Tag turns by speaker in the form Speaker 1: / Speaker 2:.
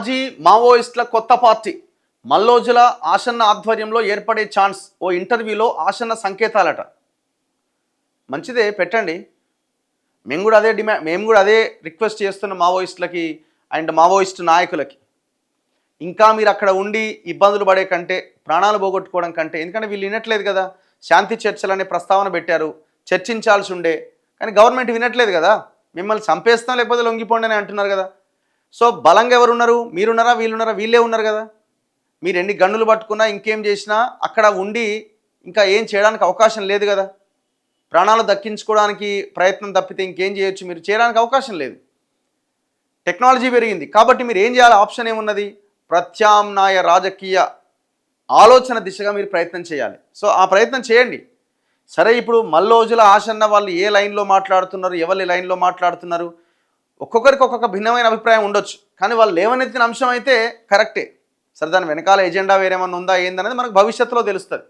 Speaker 1: మాజీ మావోయిస్టుల కొత్త పార్టీ మల్లోజుల ఆసన్న ఆధ్వర్యంలో ఏర్పడే ఛాన్స్ ఓ ఇంటర్వ్యూలో ఆసన్న సంకేతాలట. మంచిదే, పెట్టండి. మేము కూడా అదే రిక్వెస్ట్ చేస్తున్న మావోయిస్టులకి అండ్ మావోయిస్టు నాయకులకి. ఇంకా మీరు అక్కడ ఉండి ఇబ్బందులు పడే కంటే, ప్రాణాలు పోగొట్టుకోవడం కంటే, ఎందుకంటే వీళ్ళు వినట్లేదు కదా. శాంతి చర్చలు అనే ప్రస్తావన పెట్టారు, చర్చించాల్సి ఉండే, కానీ గవర్నమెంట్ వినట్లేదు కదా. మిమ్మల్ని చంపేస్తాం లేకపోతే లొంగిపోండి అని అంటున్నారు కదా. సో బలంగా ఎవరున్నారు? మీరున్నారా, వీళ్ళున్నారా? వీళ్ళే ఉన్నారు కదా. మీరు ఎన్ని గన్నులు పట్టుకున్నా, ఇంకేం చేసినా అక్కడ ఉండి ఇంకా ఏం చేయడానికి అవకాశం లేదు కదా. ప్రాణాలు దక్కించుకోవడానికి ప్రయత్నం తప్పితే ఇంకేం చేయొచ్చు? మీరు చేయడానికి అవకాశం లేదు. టెక్నాలజీ పెరిగింది కాబట్టి మీరు ఏం చేయాలి? ఆప్షన్ ఏమున్నది? ప్రత్యామ్నాయ రాజకీయ ఆలోచన దిశగా మీరు ప్రయత్నం చేయాలి. సో ఆ ప్రయత్నం చేయండి. సరే, ఇప్పుడు మల్లోజుల ఆసన్న వాళ్ళు ఏ లైన్లో మాట్లాడుతున్నారు, ఎవరి లైన్లో మాట్లాడుతున్నారు, ఒక్కొక్కరికి ఒక్కొక్క భిన్నమైన అభిప్రాయం ఉండొచ్చు. కానీ వాళ్ళు లేవనెత్తిన అంశం అయితే కరెక్టే. సరే, దాని వెనకాల ఎజెండా వేరేమన్నా ఉందా ఏందనేది మనకు భవిష్యత్తులో తెలుస్తుంది.